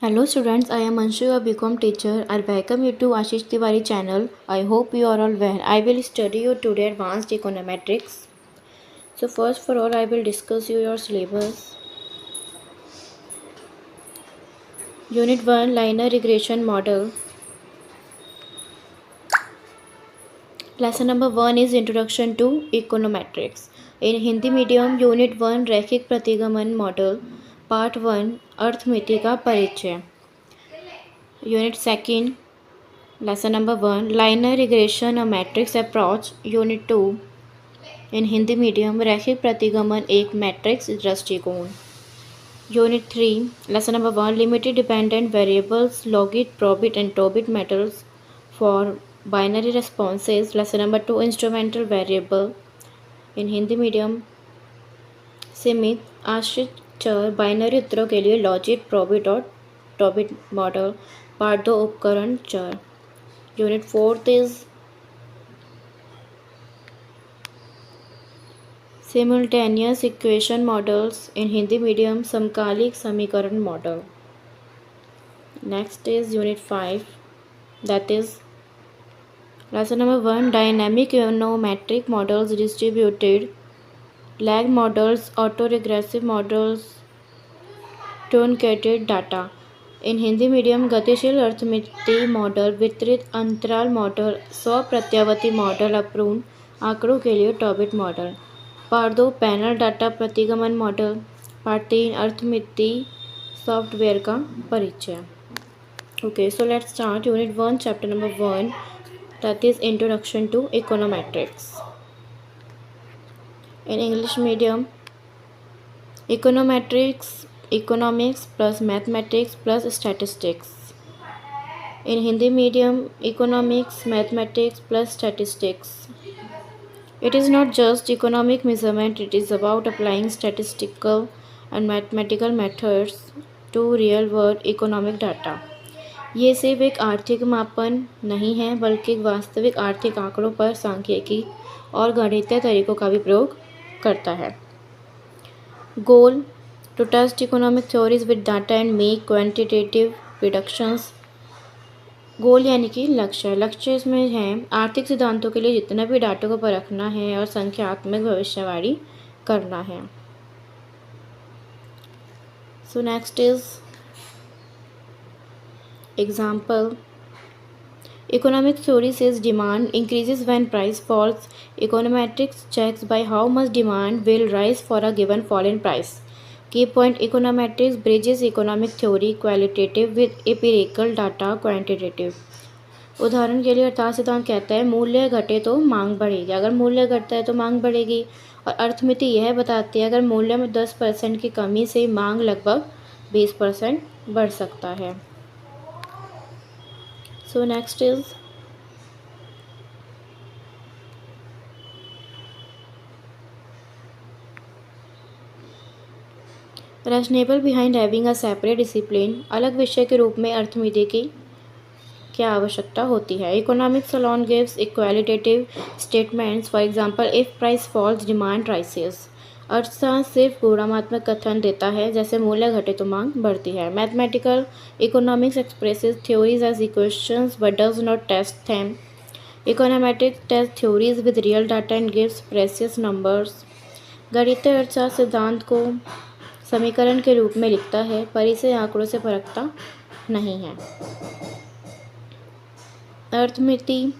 Hello students, I am Anshu, a BCom teacher. I welcome you to Ashish Tiwari channel. I hope you are all well. I will study you today advanced econometrics. So first for all, I will discuss you your syllabus. Unit 1 Linear Regression Model. Lesson number 1 is Introduction to Econometrics. In Hindi medium, Unit 1 रैखिक प्रतिगमन model, Part 1 अर्थमिति का परिचय. Unit 2 Lesson number 1 Linear Regression, a Matrix Approach. Unit 2 in Hindi medium रैखिक प्रतिगमन एक matrix दृष्टिकोण. Unit 3 lesson number 1 limited dependent variables logit probit and tobit methods for binary responses. Lesson number 2 instrumental variable in Hindi medium सीमित आश्रित चर binary उत्तरों के लिए लॉजिट प्रोबिट और टोबिट मॉडल. पार्ट 2 उपकरण चर. Unit 4 is simultaneous equation models in Hindi medium समकालिक समीकरण model. Next is unit 5 that is lesson number 1 dynamic econometric models distributed lag models auto regressive models truncated data. In Hindi medium गतिशील अर्थमिति model वितरित अंतराल model स्वप्रत्यावर्ती model अपूर्ण आंकड़ों के लिए Tobit model. Part 2 panel data प्रतिगमन मॉडल. पार्ट 3 अर्थमिति सॉफ्टवेयर का परिचय. Okay, so let's start unit 1 chapter number 1 that is introduction to econometrics. In English medium economics plus mathematics plus statistics. In Hindi medium economics mathematics plus statistics. It is not just economic measurement, it is about applying statistical and mathematical methods to real world economic data. ये सिर्फ एक आर्थिक मापन नहीं है बल्कि वास्तविक आर्थिक आंकड़ों पर सांख्यिकी और गणितीय तरीकों का भी प्रयोग करता है. Goal to test economic theories with data and make quantitative predictions. Goal यानी कि लक्ष्य इसमें है आर्थिक सिद्धांतों के लिए जितना भी डाटा को परखना है और संख्यात्मक भविष्यवाणी करना है. So next is example. Economic theory says demand increases when price falls. Econometrics checks by how much demand will rise for a given fall in price. Key point econometrics bridges economic theory qualitative with empirical data quantitative. उदाहरण के लिए अर्थात सिद्धांत कहता है मूल्य घटे तो मांग बढ़ेगी. अगर मूल्य घटता है तो मांग बढ़ेगी. और अर्थमिति यह बताती है अगर मूल्य में 10% की कमी से मांग लगभग 20% बढ़ सकता है. So next is rationale behind having a separate discipline. अलग विषय के रूप में अर्थमिति की क्या आवश्यकता होती है. Economics alone gives qualitative statements. For example if price falls demand rises. अर्थशास्त्र सिर्फ गुणात्मक कथन देता है जैसे मूल्य घटे तो मांग बढ़ती है. Mathematical economics expresses theories as equations but does not test them. Econometrics test theories with real data and gives precise numbers. गणितीय अर्थशास्त्र सिद्धांत को समीकरण के रूप में लिखता है पर इसे आंकड़ों से परखता नहीं है. अर्थमिति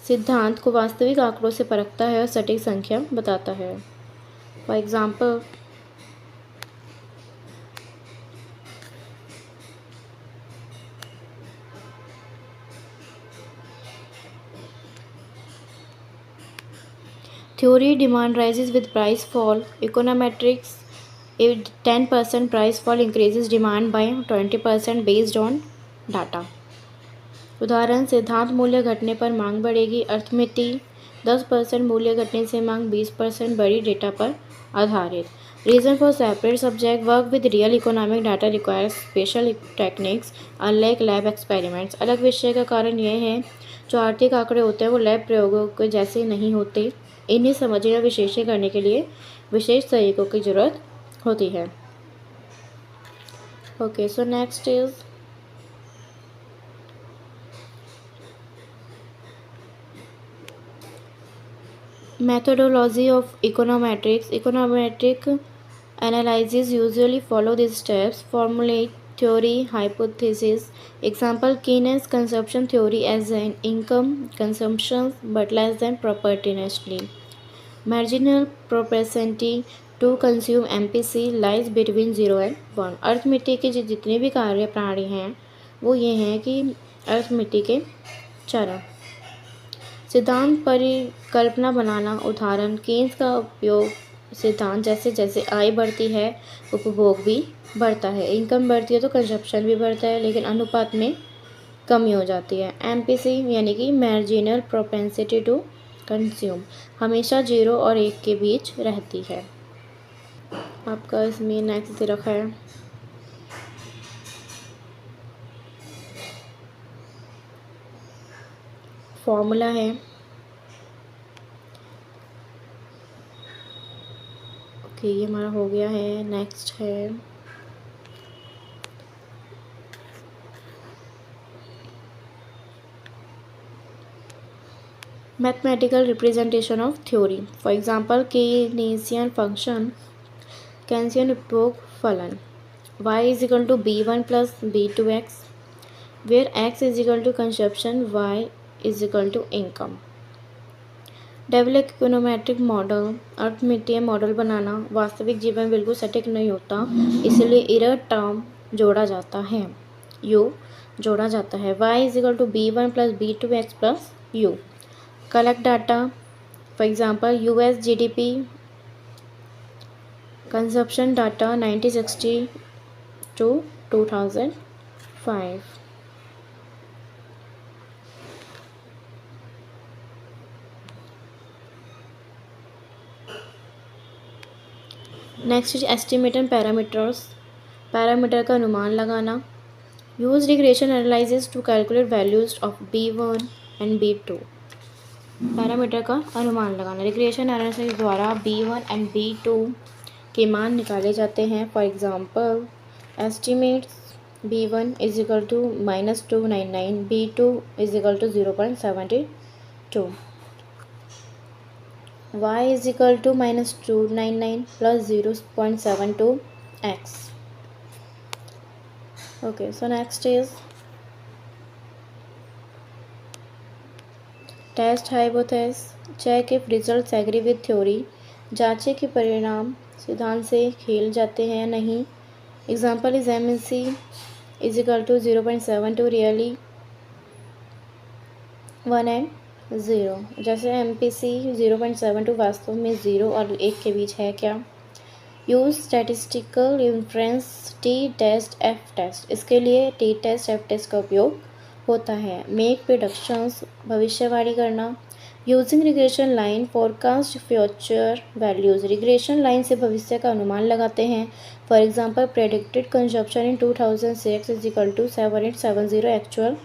सिद्धांत को वास्तविक आंकड़ों से परखता है और सटीक संख्या बताता है. For example theory demand rises with price fall. Econometrics if 10% price fall increases demand by 20% based on data. उदाहरण सिद्धांत मूल्य घटने पर मांग बढ़ेगी. अर्थमिति 10% मूल्य घटने से मांग 20% बढ़ी डेटा पर आधारित. Reason for separate subject work with real economic data requires special techniques unlike lab experiments. अलग विषय का कारण यह है जो आर्थिक आंकड़े होते हैं वो लैब प्रयोगों के जैसे नहीं होते. इन्हें समझने और विश्लेषण करने के लिए विशेष तरीकों की जरूरत होती है. Okay, so next is methodology of econometrics. Econometric analysis usually follow these steps: formulate theory, hypothesis. Example: Keynes consumption theory as an income consumption but less than property necessarily. Marginal propensity to consume MPC lies between 0 and 1. अर्थमिति के जितने भी कार्य प्रणाली हैं वो ये हैं कि अर्थमिति के चरण। सिद्धांत परिकल्पना बनाना। उदाहरण: केन्स का उपयोग सिद्धांत जैसे जैसे आय बढ़ती है उपभोग भी बढ़ता है। इनकम बढ़ती है तो कंजप्शन भी बढ़ता है, लेकिन अनुपात में कमी हो जाती है। MPC यानी कि मार्जिनल प्रोपेंसिटी टू कंज्यूम हमेशा 0 और 1 के बीच रहती है। आपका इसमें नेक्स्ट दे रखा है फॉर्मूला है। ओके, ये हमारा हो गया है। नेक्स्ट है mathematical representation of theory. For example Keynesian function, Keynesian उपयोग फलन y is equal to b1 plus b2x, where x is equal to consumption, y is equal to income. Develop econometric model. अर्थमितीय model बनाना। वास्तविक जीवन बिल्कुल सटीक नहीं होता, इसलिए इरर टर्म जोड़ा जाता है, u जोड़ा जाता है। y is equal to b1 plus b2x plus u। Collect data. For example US GDP consumption data 1960 to 2005। Next is estimate and parameters. Parameter का अनुमान लगाना। Use regression analysis to calculate values of B1 and B2। Parameter का अनुमान लगाना। Regression analysis द्वारा B1 and B2 के मान निकाले जाते हैं। For example estimates B1 is equal to -299, B2 is equal to 0.72, y is equal to -299 plus 0.72x। Okay, so next is test hypothesis. Check if results agree with theory. जांचें कि परिणाम सिद्धांत से खेल जाते हैं या नहीं। Example is MNC is equal to 0.72 really 1 and 0। जैसे MPC 0.72 वास्तव में 0 और 1 के बीच है क्या। Use statistical inference T test F test. इसके लिए टी टेस्ट एफ टेस्ट का उपयोग होता है। मेक प्रेडिक्शंस भविष्यवाणी करना। Using regression line forecast future values. Regression line से भविष्य का अनुमान लगाते हैं। For example predicted consumption in 2006 is equal to 7870, actual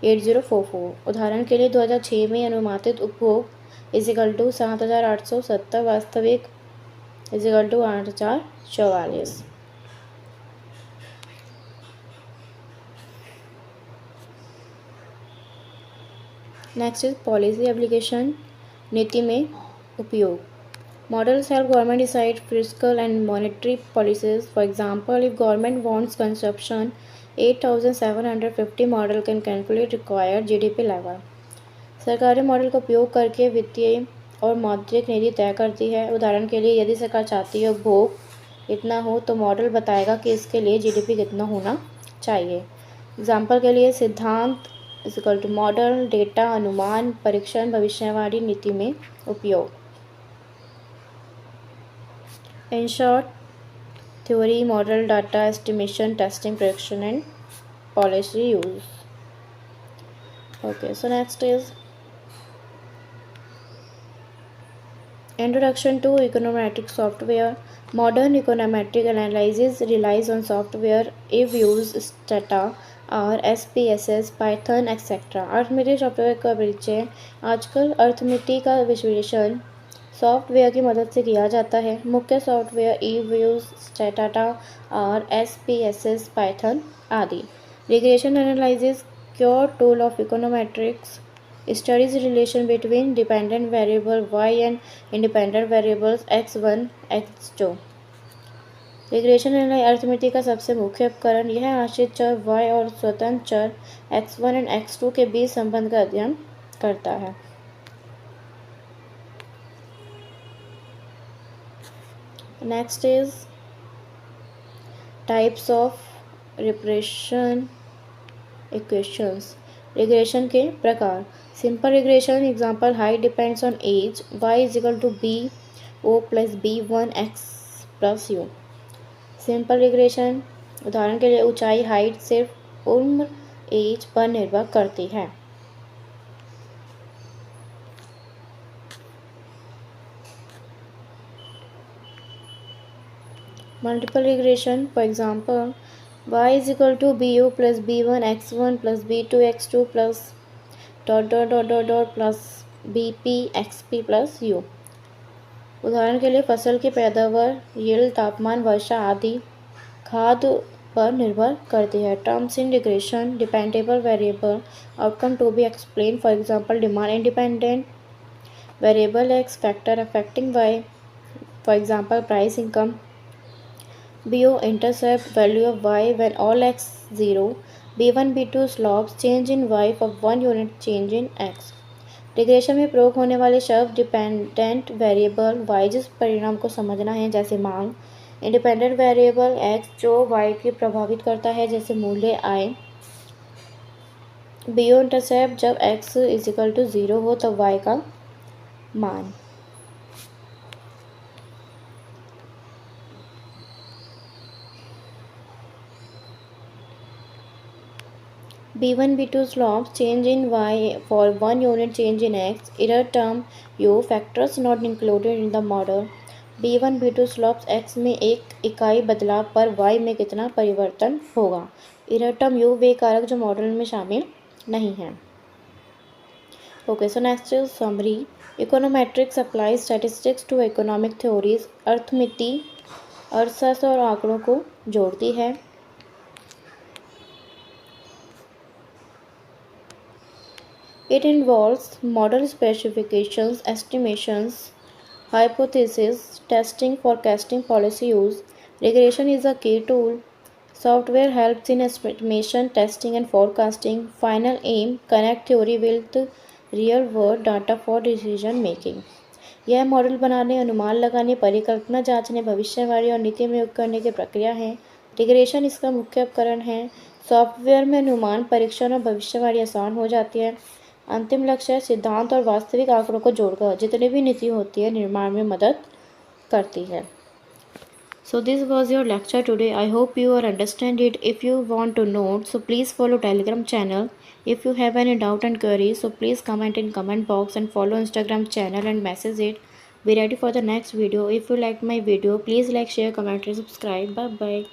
8044। उदाहरण के लिए 2006 में अनुमानित उपभोग इज इक्वल टू 7870, वास्तविक is equal to 8044। Next is policy application. नीति में उपयोग। Models help government decide fiscal and monetary policies. For example if government wants consumption 8750, model can calculate required GDP level. सरकारी मॉडल का उपयोग करके वित्तीय और मौद्रिक नीति तय करती है। उदाहरण के लिए यदि सरकार चाहती है उपभोग इतना हो तो मॉडल बताएगा कि इसके लिए GDP कितना होना चाहिए। एग्जाम्पल के लिए सिद्धांत is equal to model, data, अनुमान, परीक्षण, भविष्यवाणी, नीति में उपयोग। In short, theory, model, data, estimation, testing, prediction and policy use. Okay, so next is introduction to econometric software. Modern econometric analysis relies on software if use Stata और SPSS, Python, etc. अर्थमिति software का परिचय। आजकल अर्थमिति का विश्लेषण software की मदद से किया जाता है। मुख्य सॉफ्टवेयर ई-व्यूज, स्टैटाटा और SPSS, पाइथन आदि। Regression analysis cure tool of econometrics studies relation between dependent variable y and independent variables x1, x2। Regression अर्थमिति का सबसे मुख्य उपकरण यह आश्रित चर y और स्वतंत्र चर x1 और x2 के बीच संबंध का अध्ययन करता है। Next is types of regression equations. Regression के प्रकार। Simple regression example height depends on age, y is equal to b o plus b1 x plus u. Simple regression उदाहरण के लिए ऊंचाई हाइट सिर्फ उम्र एज पर निर्भर करती है। Multiple regression for example y is equal to bo plus b1 x1 plus b2 x2 plus dot dot dot dot dot plus bp xp plus u। उदाहरण के लिए फसल की पैदावार, यील्ड, तापमान, वर्षा आदि खाद्य पर निर्भर करती है। Terms in regression dependable variable outcome to be explain for example demand independent variable x factor affecting y for example price income. BO intercept value of y when all x 0, b1 b2 slopes change in y for 1 unit change in x। Regression में प्रयोग होने वाले शब्द dependent variable y जिस परिणाम को समझना है जैसे मांग, इंडिपेंडेंट वेरिएबल x जो y की प्रभावित करता है जैसे मूल्य आय। BO इंटरसेप्ट जब x इज इक्वल टू 0 हो तब y का मान। b1 b2 slopes change in y for 1 unit change in x। error term u factors not included in the model। b1 b2 slopes x में एक इकाई बदलाव पर y में कितना परिवर्तन होगा। error term u वे कारक जो मॉडल में शामिल नहीं हैं। Okay, so next is summary. Econometrics applies statistics to economic theories. अर्थमिति अर्थशास्त्र और आंकड़ों को जोड़ती है। It involves model specifications, estimations, hypothesis testing, forecasting, policy use. Regression is a key tool. Software helps in estimation, testing, and forecasting. Final aim: connect theory with real world data for decision making. यह model बनाने, अनुमान लगाने, परिकल्पना जांचने, भविष्यवाणी और नीति में उपयोग करने की प्रक्रिया है। रिग्रेशन इसका मुख्य उपकरण है। सॉफ्टवेयर में अनुमान, परीक्षण और भविष्यवाणी आसान हो जाती है। अंतिम लक्ष्य सिद्धांत और वास्तविक आंकड़ों को जोड़कर जितनी भी नीति होती है निर्माण में मदद करती है। So this was your lecture today. I hope you are understand it. If you want to know, so please follow Telegram channel. If you have any doubt and query, so please comment in comment box and follow Instagram channel and message it. Be ready for the next video. If you like my video, please like, share, comment and subscribe. Bye bye.